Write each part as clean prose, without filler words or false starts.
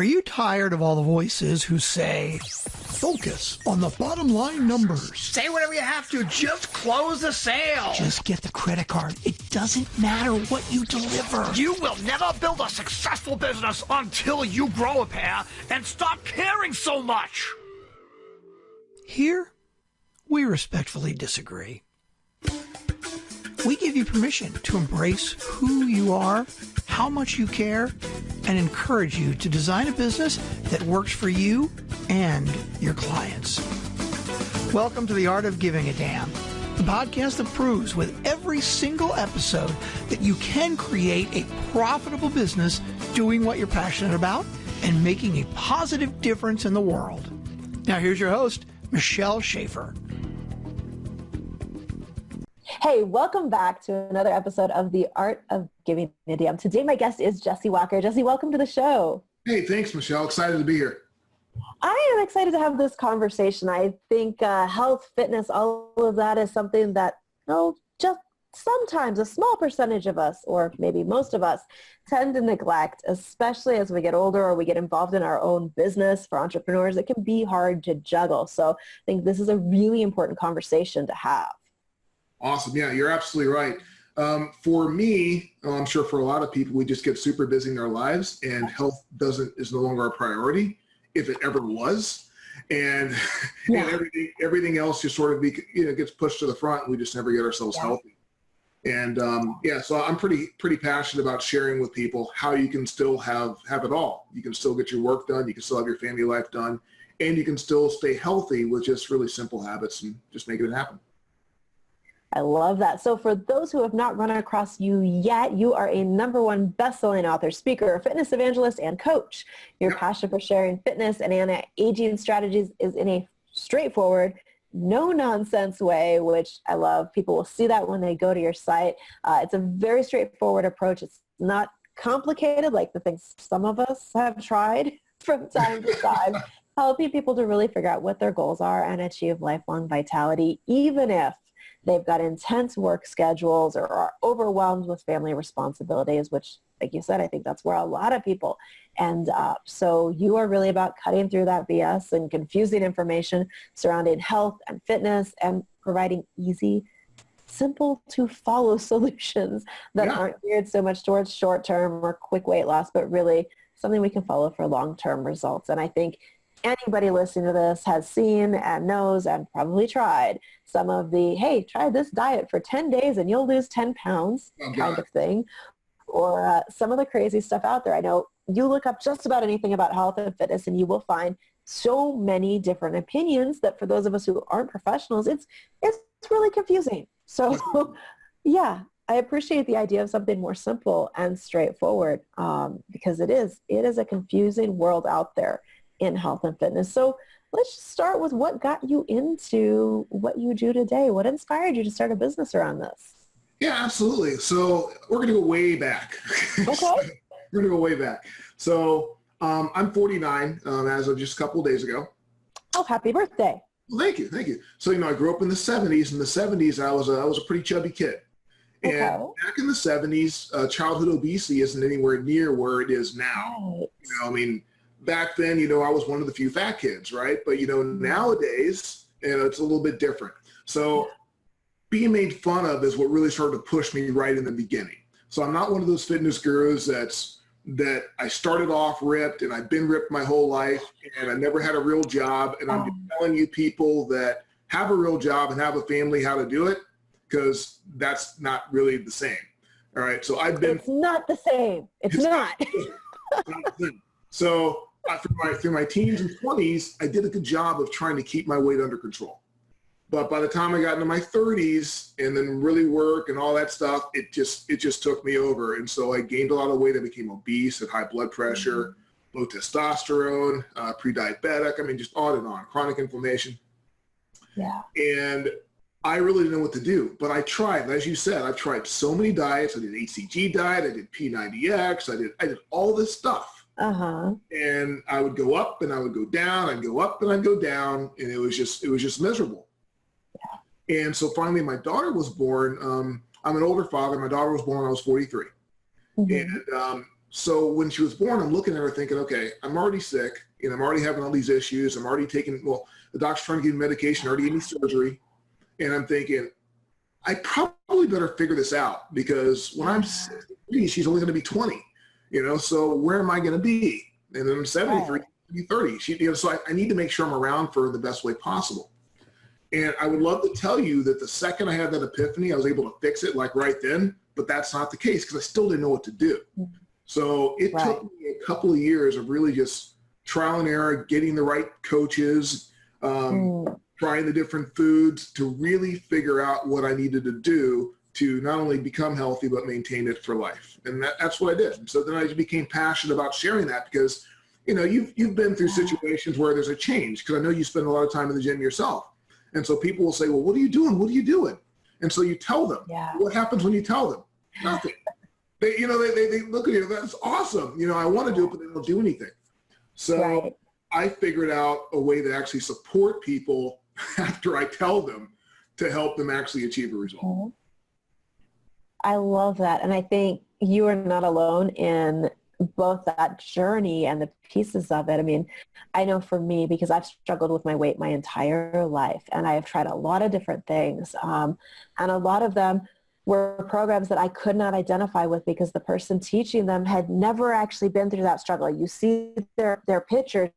Are you tired of all the voices who say, focus on the bottom line numbers? Say whatever you have to, just close the sale. Just get the credit card. It doesn't matter what you deliver. You will never build a successful business until you grow a pair and stop caring so much. Here, we respectfully disagree. We give you permission to embrace who you are, how much you care, and encourage you to design a business that works for you and your clients. Welcome to The Art of Giving a Damn, the podcast that proves with every single episode that you can create a profitable business doing what you're passionate about and making a positive difference in the world. Now here's your host, Michelle Schaefer. Hey, welcome back to another episode of The Art of Giving a Damn. Today, my guest is Jesse Walker. Jesse, welcome to the show. Hey, thanks, Michelle. Excited to be here. I am excited to have this conversation. I think health, fitness, all of that is something that, just sometimes a small percentage of us, or maybe most of us, tend to neglect, especially as we get older or we get involved in our own business. For entrepreneurs, it can be hard to juggle. So I think this is a really important conversation to have. Awesome. Yeah, you're absolutely right. For me, I'm sure for a lot of people, we just get super busy in our lives and health is no longer a priority, if it ever was. And, and everything else just sort of gets pushed to the front and we just never get ourselves healthy. And so I'm pretty passionate about sharing with people how you can still have it all. You can still get your work done. You can still have your family life done. And you can still stay healthy with just really simple habits and just making it happen. I love that. So for those who have not run across you yet, you are a #1 best-selling author, speaker, fitness evangelist, and coach. Your passion for sharing fitness and anti-aging strategies is in a straightforward, no-nonsense way, which I love. People will see that when they go to your site. It's a very straightforward approach. It's not complicated like the things some of us have tried from time to time, helping people to really figure out what their goals are and achieve lifelong vitality, even if they've got intense work schedules or are overwhelmed with family responsibilities, which, like you said, I think that's where a lot of people end up. So you are really about cutting through that BS and confusing information surrounding health and fitness and providing easy, simple to follow solutions that aren't geared so much towards short-term or quick weight loss, but really something we can follow for long-term results. And I think anybody listening to this has seen and knows and probably tried some of the, hey, try this diet for 10 days and you'll lose 10 pounds kind of thing, or some of the crazy stuff out there. I know you look up just about anything about health and fitness and you will find so many different opinions that for those of us who aren't professionals, it's really confusing. So I appreciate the idea of something more simple and straightforward because it is a confusing world out there in health and fitness. So let's just start with what got you into what you do today. What inspired you to start a business around this? Yeah, absolutely. So we're going to go way back. Okay. We're going to go way back. So I'm 49 as of just a couple of days ago. Oh, happy birthday. Well, thank you. So, I grew up in the 70s. In the 70s, I was a pretty chubby kid. And back in the 70s, childhood obesity isn't anywhere near where it is now. Right. Back then, I was one of the few fat kids, right? But, nowadays, it's a little bit different. So being made fun of is what really started to push me right in the beginning. So I'm not one of those fitness gurus that I started off ripped and I've been ripped my whole life and I never had a real job. And I'm just telling you people that have a real job and have a family how to do it, because that's not really the same. All right. So it's not the same. It's not. So through my teens and 20s, I did a good job of trying to keep my weight under control. But by the time I got into my 30s and then really work and all that stuff, it just took me over. And so I gained a lot of weight. I became obese, had high blood pressure, low testosterone, pre-diabetic, just on and on, chronic inflammation. Yeah. And I really didn't know what to do. But I tried. As you said, I've tried so many diets. I did HCG diet. I did P90X. I did all this stuff. And I would go up and I would go down. I'd go up and I'd go down. And it was just miserable. Yeah. And so finally my daughter was born. I'm an older father. My daughter was born when I was 43. And So when she was born, I'm looking at her thinking, okay, I'm already sick, and I'm already having all these issues. I'm already taking, well, the doctor's trying to give me medication, already gave me surgery. And I'm thinking, I probably better figure this out, because when I'm 63, she's only going to be 20, so where am I going to be? And then I'm 73, 30. So I need to make sure I'm around for the best way possible. And I would love to tell you that the second I had that epiphany, I was able to fix it like right then, but that's not the case, because I still didn't know what to do. So it took me a couple of years of really just trial and error, getting the right coaches, trying the different foods to really figure out what I needed to do to not only become healthy, but maintain it for life. And that's what I did. And so then I just became passionate about sharing that, because, you've been through situations where there's a change, because I know you spend a lot of time in the gym yourself. And so people will say, well, what are you doing? What are you doing? And so you tell them. What happens when you tell them? Nothing. They look at you, that's awesome. I want to do it, but they don't do anything. So I figured out a way to actually support people after I tell them, to help them actually achieve a result. I love that. And I think you are not alone in both that journey and the pieces of it. I mean, I know for me, because I've struggled with my weight my entire life, and I have tried a lot of different things. And a lot of them were programs that I could not identify with, because the person teaching them had never actually been through that struggle. You see their pictures,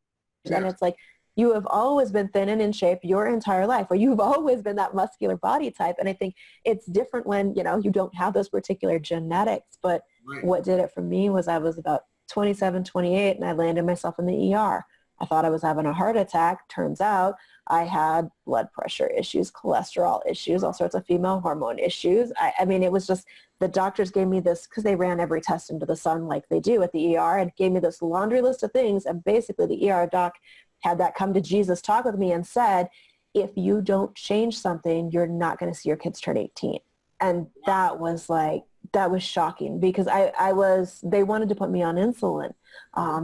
and it's like, you have always been thin and in shape your entire life, or you've always been that muscular body type. And I think it's different when, you don't have those particular genetics. But what did it for me was I was about 27, 28, and I landed myself in the ER. I thought I was having a heart attack. Turns out I had blood pressure issues, cholesterol issues, all sorts of female hormone issues. I mean, it was just, the doctors gave me this, because they ran every test into the sun like they do at the ER, and gave me this laundry list of things. And basically the ER doc had that come to Jesus talk with me and said, if you don't change something, you're not going to see your kids turn 18. And that was shocking, because they wanted to put me on insulin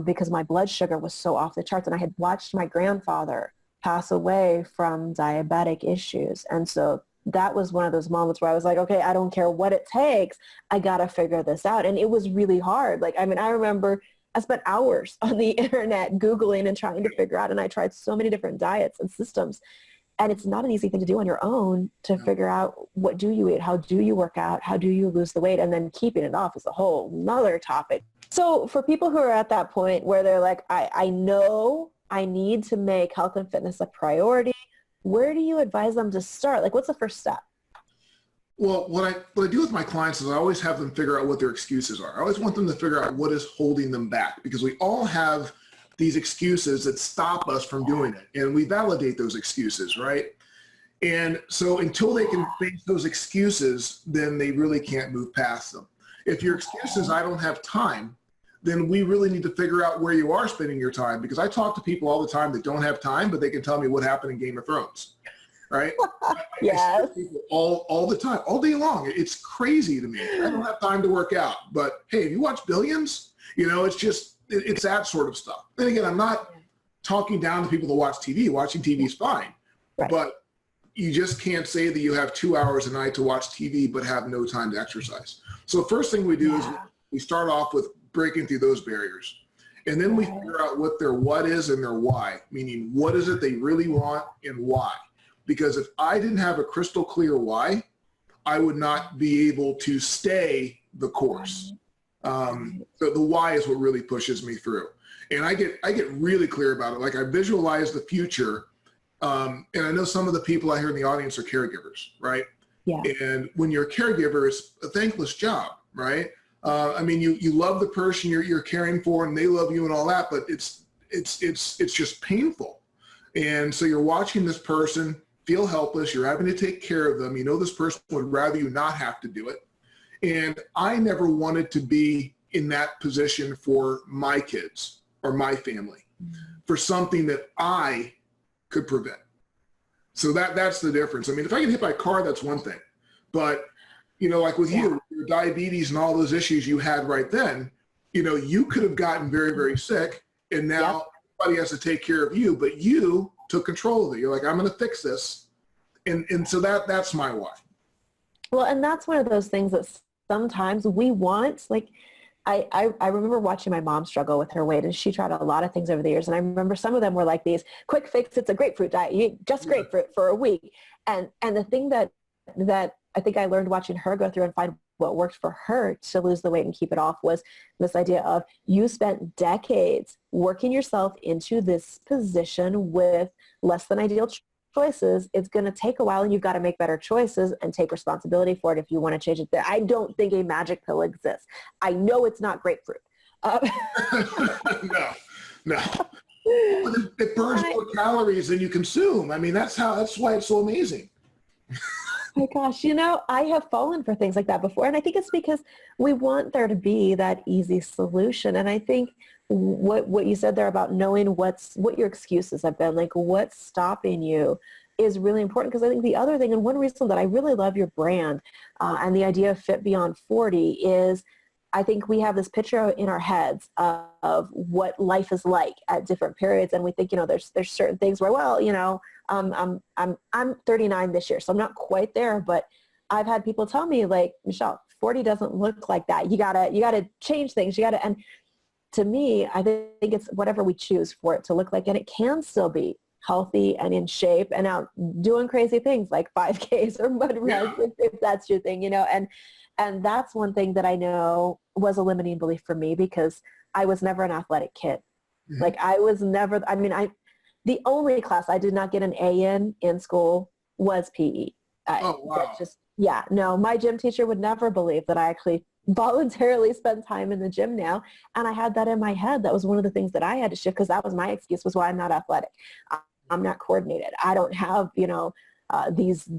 because my blood sugar was so off the charts. And I had watched my grandfather pass away from diabetic issues. And so that was one of those moments where I was like, okay, I don't care what it takes. I got to figure this out. And it was really hard. I remember I spent hours on the internet Googling and trying to figure out, and I tried so many different diets and systems. And it's not an easy thing to do on your own, to figure out, what do you eat? How do you work out? How do you lose the weight? And then keeping it off is a whole nother topic. So for people who are at that point where they're like, I know I need to make health and fitness a priority, where do you advise them to start? What's the first step? Well, what I do with my clients is I always have them figure out what their excuses are. I always want them to figure out what is holding them back, because we all have these excuses that stop us from doing it, and we validate those excuses, right? And so until they can face those excuses, then they really can't move past them. If your excuse is, I don't have time, then we really need to figure out where you are spending your time, because I talk to people all the time that don't have time, but they can tell me what happened in Game of Thrones, right? Yes. All the time, all day long. It's crazy to me. I don't have time to work out, but hey, have you watched Billions? It's that sort of stuff. Then again, I'm not talking down to people that watch TV. Watching TV is fine, but you just can't say that you have 2 hours a night to watch TV but have no time to exercise. So the first thing we do is we start off with breaking through those barriers. And then we figure out what their what is and their why, meaning what is it they really want and why. Because if I didn't have a crystal clear why, I would not be able to stay the course. So the why is what really pushes me through. And I get really clear about it. I visualize the future. And I know some of the people I hear in the audience are caregivers, right? Yeah. And when you're a caregiver, it's a thankless job, right? You love the person you're caring for, and they love you and all that, but it's just painful. And so you're watching this person feel helpless. You're having to take care of them. This person would rather you not have to do it. And I never wanted to be in that position for my kids or my family, for something that I could prevent. So that's the difference. If I get hit by a car, that's one thing. But, with you, your diabetes and all those issues you had right then, you could have gotten very, very sick, and now everybody has to take care of you, but you took control of it. You're like, I'm going to fix this. And so that's my why. Well, and that's one of those things that sometimes we want, I remember watching my mom struggle with her weight, and she tried a lot of things over the years. And I remember some of them were like these quick fix. It's a grapefruit diet. You eat just grapefruit for a week. And the thing that I think I learned watching her go through and find what worked for her to lose the weight and keep it off was this idea of you spent decades working yourself into this position with less than ideal choices. It's going to take a while, and you've got to make better choices and take responsibility for it if you want to change it. I don't think a magic pill exists. I know it's not grapefruit. No. It burns more calories than you consume. I mean, that's why it's so amazing. Oh my gosh, I have fallen for things like that before. And I think it's because we want there to be that easy solution. And I think what you said there about knowing what your excuses have been, like what's stopping you, is really important. Because I think the other thing, and one reason that I really love your brand and the idea of Fit Beyond 40 is I think we have this picture in our heads of what life is like at different periods. And we think, there's certain things where, well, I'm 39 this year, so I'm not quite there, but I've had people tell me like, Michelle, 40 doesn't look like that. You gotta change things. And to me, I think it's whatever we choose for it to look like, and it can still be healthy and in shape and out doing crazy things like 5Ks or mud runs if that's your thing, and that's one thing that I know was a limiting belief for me because I was never an athletic kid. Mm-hmm. Like I was never, the only class I did not get an A in school was PE. Oh, wow. My gym teacher would never believe that I actually voluntarily spend time in the gym now. And I had that in my head. That was one of the things that I had to shift because that was my excuse, was why I'm not athletic. I'm not coordinated. I don't have, these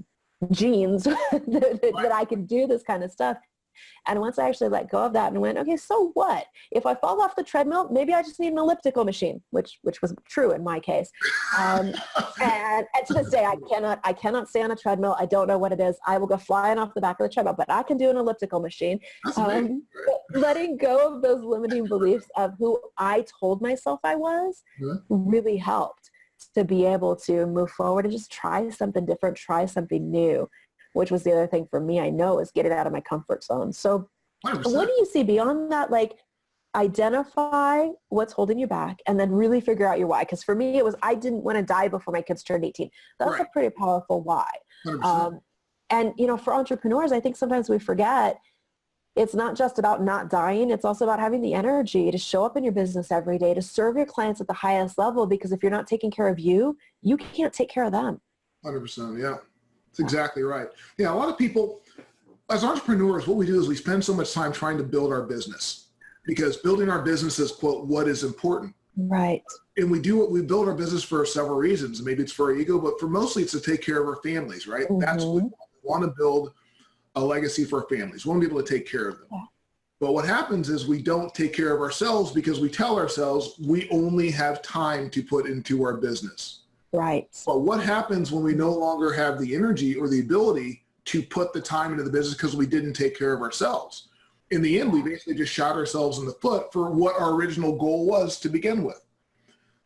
genes that I can do this kind of stuff. And once I actually let go of that and went, okay, so what? If I fall off the treadmill, maybe I just need an elliptical machine, which was true in my case. And to this day, I cannot stay on a treadmill. I don't know what it is. I will go flying off the back of the treadmill, but I can do an elliptical machine. Letting go of those limiting beliefs of who I told myself I was really helped to be able to move forward and just try something different, try something new, which was the other thing for me, I know, is get it out of my comfort zone. So 100%. What do you see beyond that? Like, identify what's holding you back and then really figure out your why. Because for me, it was I didn't want to die before my kids turned 18. That's a pretty powerful why. And, for entrepreneurs, I think sometimes we forget it's not just about not dying. It's also about having the energy to show up in your business every day, to serve your clients at the highest level, because if you're not taking care of you, you can't take care of them. 100%. Yeah, that's exactly right. Yeah. A lot of people, as entrepreneurs, what we do is we spend so much time trying to build our business because building our business is, quote, what is important. Right. And we build our business for several reasons. Maybe it's for our ego, but for mostly it's to take care of our families, right? Mm-hmm. That's what we want to build a legacy for our families. We want to be able to take care of them. Yeah. But what happens is we don't take care of ourselves because we tell ourselves we only have time to put into our business. Right. But what happens when we no longer have the energy or the ability to put the time into the business because we didn't take care of ourselves? In the end, we basically just shot ourselves in the foot for what our original goal was to begin with.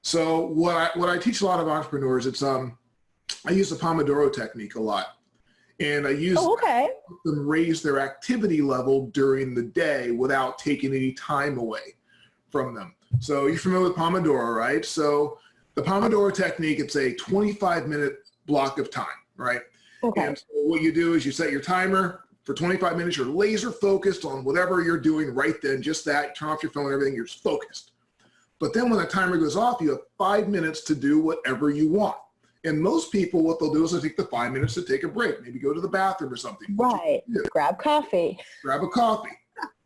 So what I teach a lot of entrepreneurs, it's I use the Pomodoro technique a lot. And I use them raise their activity level during the day without taking any time away from them. So you're familiar with Pomodoro, right? So the Pomodoro technique, it's a 25-minute block of time, right? Okay. And so what you do is you set your timer for 25 minutes. You're laser focused on whatever you're doing right then, just that. You turn off your phone and everything, you're just focused. But then when the timer goes off, you have 5 minutes to do whatever you want. And most people, what they'll do is they'll take the 5 minutes to take a break, maybe go to the bathroom or something. Right. Grab coffee. Grab a coffee.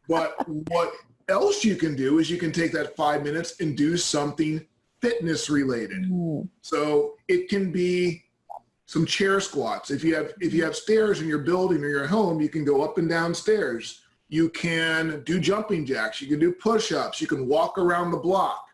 But what else you can do is you can take that 5 minutes and do something fitness related. So it can be some chair squats. If you have stairs in your building or your home, you can go up and down stairs. You can do jumping jacks. You can do push-ups. You can walk around the block.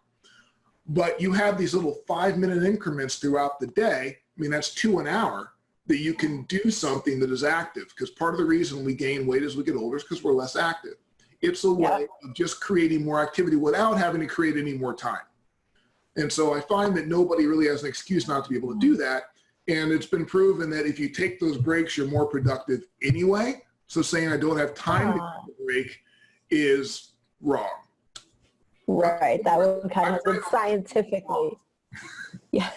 But you have these little 5-minute increments throughout the day. I mean, that's 2 an hour that you can do something that is active, because part of the reason we gain weight as we get older is because we're less active. It's a way of just creating more activity without having to create any more time. And so I find that nobody really has an excuse not to be able to do that. And it's been proven that if you take those breaks, you're more productive anyway. So saying I don't have time to take a break is wrong. Right. That would kind of been scientifically. Yeah.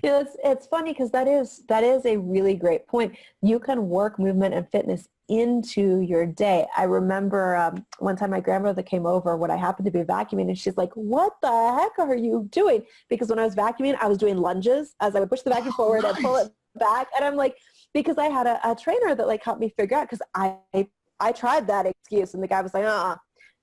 It's funny because that is a really great point. You can work movement and fitness into your day. I remember one time my grandmother came over when I happened to be vacuuming, and she's like, "What the heck are you doing?" Because when I was vacuuming, I was doing lunges as I would push the vacuum forward and pull it back. And I'm like, because I had a trainer that like helped me figure out, because I tried that excuse, and the guy was like,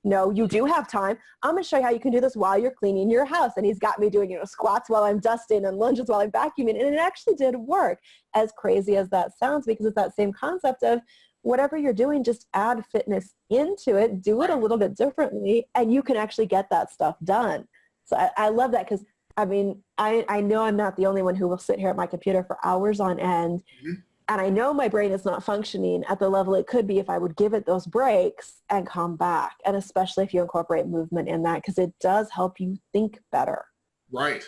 no, you do have time. I'm going to show you how you can do this while you're cleaning your house. And he's got me doing, squats while I'm dusting and lunges while I'm vacuuming. And it actually did work, as crazy as that sounds, because it's that same concept of whatever you're doing, just add fitness into it, do it a little bit differently, and you can actually get that stuff done. So I love that, because I mean, I know I'm not the only one who will sit here at my computer for hours on end. Mm-hmm. And I know my brain is not functioning at the level it could be if I would give it those breaks and come back. And especially if you incorporate movement in that, because it does help you think better. Right.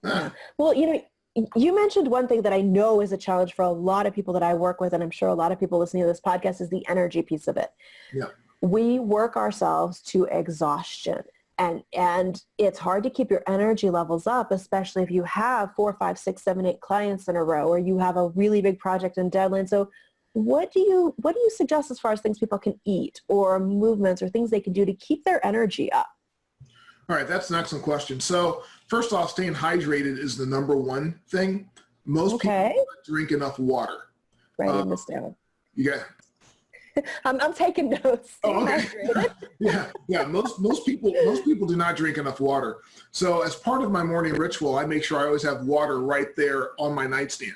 Yeah. Well, you mentioned one thing that I know is a challenge for a lot of people that I work with, and I'm sure a lot of people listening to this podcast, is the energy piece of it. Yeah. We work ourselves to exhaustion. And it's hard to keep your energy levels up, especially if you have 4, 5, 6, 7, 8 clients in a row, or you have a really big project and deadline. So what do you suggest as far as things people can eat, or movements, or things they can do to keep their energy up? All right, that's an excellent question. So first off, staying hydrated is the number one thing. Most people don't drink enough water. Writing this down. You got. I'm taking notes. Oh, okay. Yeah. Most people do not drink enough water. So as part of my morning ritual, I make sure I always have water right there on my nightstand.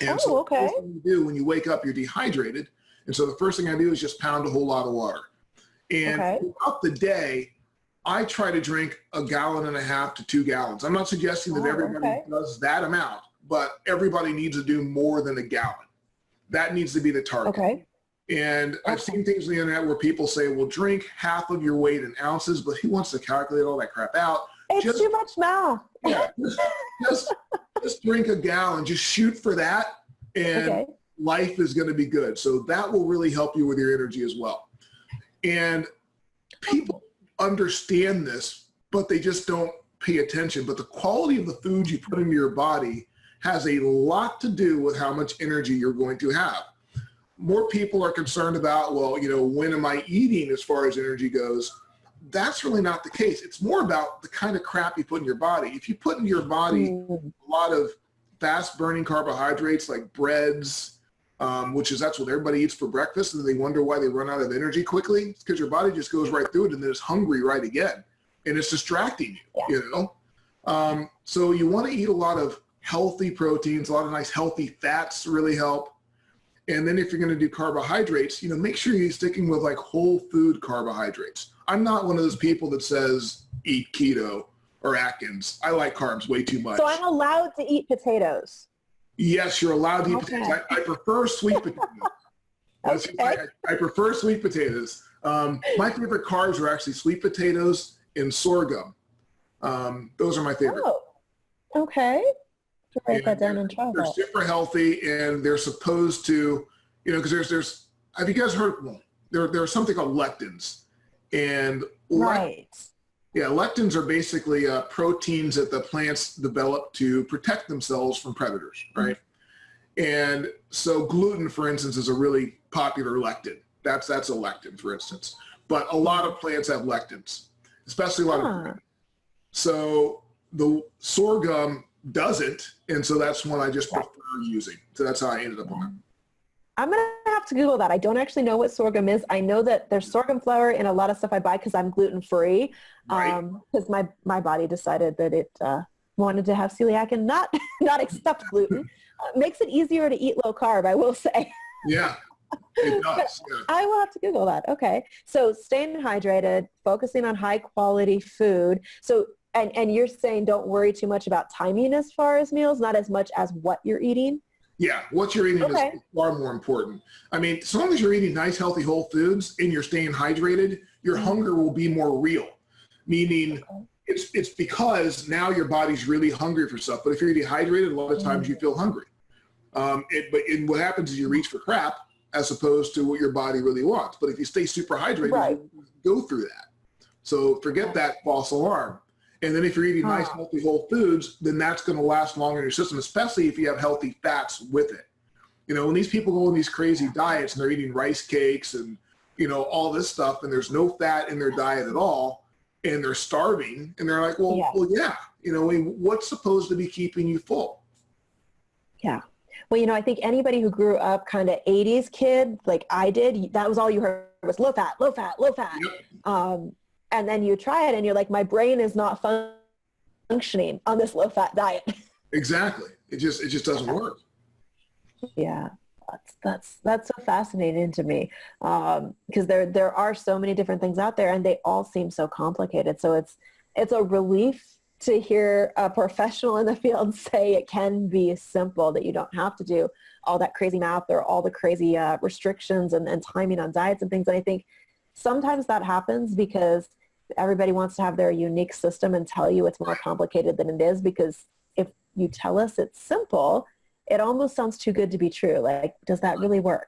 And so the first thing you do when you wake up, you're dehydrated. And so the first thing I do is just pound a whole lot of water. And throughout the day, I try to drink 1.5 gallons to 2 gallons. I'm not suggesting that everybody does that amount, but everybody needs to do more than 1 gallon. That needs to be the target. Okay. And I've seen things on the internet where people say, well, drink half of your weight in ounces, but who wants to calculate all that crap out? It's too much math. Yeah, just drink 1 gallon. Just shoot for that, and life is going to be good. So that will really help you with your energy as well. And people understand this, but they just don't pay attention. But the quality of the food you put into your body has a lot to do with how much energy you're going to have. More people are concerned about, well, when am I eating as far as energy goes? That's really not the case. It's more about the kind of crap you put in your body. If you put in your body a lot of fast-burning carbohydrates like breads, that's what everybody eats for breakfast, and they wonder why they run out of energy quickly. It's because your body just goes right through it and then it's hungry right again, and it's distracting you, So you want to eat a lot of healthy proteins, a lot of nice healthy fats really help. And then if you're going to do carbohydrates, make sure you're sticking with like whole food carbohydrates. I'm not one of those people that says eat keto or Atkins. I like carbs way too much. So I'm allowed to eat potatoes? Yes, you're allowed to eat potatoes. I prefer sweet potatoes. I prefer sweet potatoes. My favorite carbs are actually sweet potatoes and sorghum. Those are my favorite. Oh, okay. Write that down and try they're that. Super healthy, and they're supposed to, because there's have you guys heard, there's something called lectins, and lectins are basically proteins that the plants develop to protect themselves from predators, right? And so gluten, for instance, is a really popular lectin. That's a lectin, for instance. But a lot of plants have lectins, especially a lot of grain. So the sorghum doesn't, and so that's one I just prefer using. So that's how I ended up on that. I'm going to have to Google that. I don't actually know what sorghum is. I know that there's sorghum flour in a lot of stuff I buy because I'm gluten-free, because my body decided that it wanted to have celiac and not accept gluten. Makes it easier to eat low carb, I will say. Yeah, it does. Yeah. I will have to Google that. Okay. So staying hydrated, focusing on high quality food. So And you're saying don't worry too much about timing as far as meals, not as much as what you're eating? Yeah, what you're eating is far more important. I mean, as long as you're eating nice, healthy, whole foods and you're staying hydrated, your hunger will be more real. Meaning it's because now your body's really hungry for stuff. But if you're dehydrated, a lot of times you feel hungry. But what happens is you reach for crap as opposed to what your body really wants. But if you stay super hydrated, Right. you go through that. So forget that false alarm. And then if you're eating nice, healthy, whole foods, then that's going to last longer in your system, especially if you have healthy fats with it. You know, when these people go on these crazy diets and they're eating rice cakes and, you know, all this stuff, and there's no fat in their diet at all, and they're starving, and they're like, well, yeah, you know, I mean, what's supposed to be keeping you full? Yeah. Well, you know, I think anybody who grew up kind of 80s kid, like I did, that was all you heard was low fat, low fat, low fat. Yep. And then you try it and you're like, my brain is not functioning on this low fat diet. Exactly. It just doesn't work. Yeah. That's so fascinating to me. Because there are so many different things out there and they all seem so complicated. So it's a relief to hear a professional in the field say it can be simple, that you don't have to do all that crazy math or all the crazy restrictions and timing on diets and things. And I think sometimes that happens because everybody wants to have their unique system and tell you it's more complicated than it is, because if you tell us it's simple, it almost sounds too good to be true. Like, does that really work?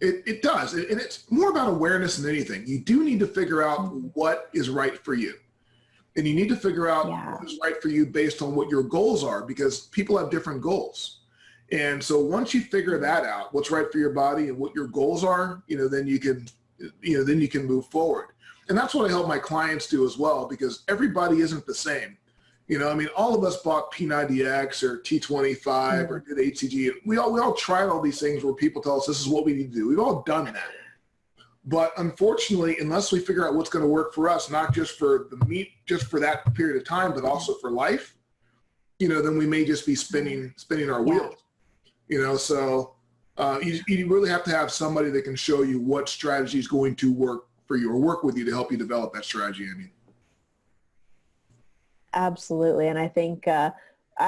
It does. And it's more about awareness than anything. You do need to figure out what is right for you. And you need to figure out what is right for you based on what your goals are, because people have different goals. And so once you figure that out, what's right for your body and what your goals are, you know, then you can move forward. And that's what I help my clients do as well, because everybody isn't the same. You know, I mean, all of us bought P90X or T25 or did HCG. We all tried all these things where people tell us this is what we need to do. We've all done that. But unfortunately, unless we figure out what's going to work for us, not just for the meat, just for that period of time, but also for life, you know, then we may just be spinning our wheels. You know, so you really have to have somebody that can show you what strategy is going to work for you or work with you to help you develop that strategy. I mean, absolutely. And I think a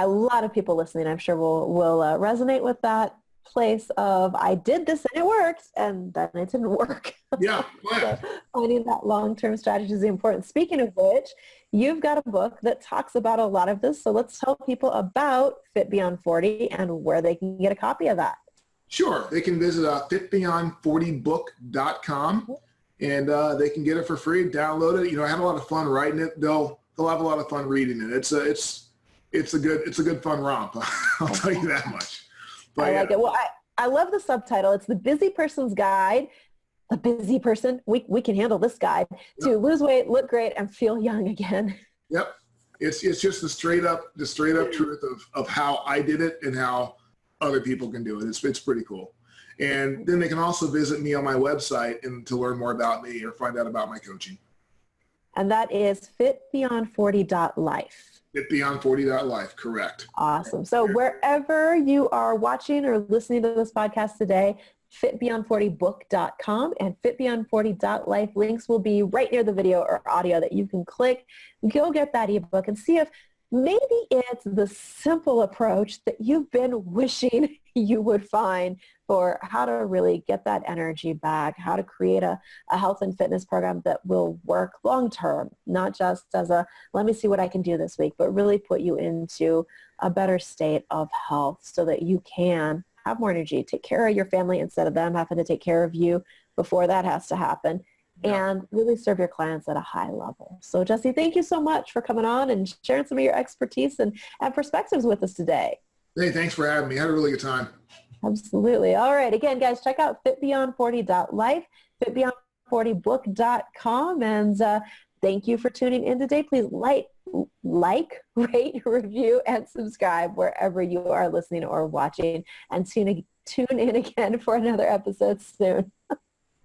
lot of people listening, I'm sure will resonate with that place of, I did this and it worked, and then it didn't work. Yeah. So finding that long-term strategy is important. Speaking of which, you've got a book that talks about a lot of this. So let's tell people about Fit Beyond 40 and where they can get a copy of that. Sure. They can visit fitbeyond40book.com and they can get it for free, download it. You know, I had a lot of fun writing it. They'll have a lot of fun reading it. It's a good fun romp. I'll tell you that much. But, I like it. Well, I love the subtitle. It's The Busy Person's Guide. The busy person, we can handle this guide to lose weight, look great, and feel young again. Yep. It's just the straight up truth of how I did it and how other people can do it. It's pretty cool. And then they can also visit me on my website and to learn more about me or find out about my coaching. And that is fitbeyond40.life. Fitbeyond40.life, correct. Awesome. So wherever you are watching or listening to this podcast today, fitbeyond40book.com and fitbeyond40.life links will be right near the video or audio that you can click. Go get that ebook and see if maybe it's the simple approach that you've been wishing you would find for how to really get that energy back, how to create a health and fitness program that will work long-term, not just as a, let me see what I can do this week, but really put you into a better state of health so that you can have more energy, take care of your family instead of them having to take care of you before that has to happen, and really serve your clients at a high level. So Jesse, thank you so much for coming on and sharing some of your expertise and perspectives with us today. Hey, thanks for having me. I had a really good time. Absolutely. All right. Again, guys, check out fitbeyond40.life, fitbeyond40book.com, and thank you for tuning in today. Please like, rate, review, and subscribe wherever you are listening or watching, and tune in again for another episode soon.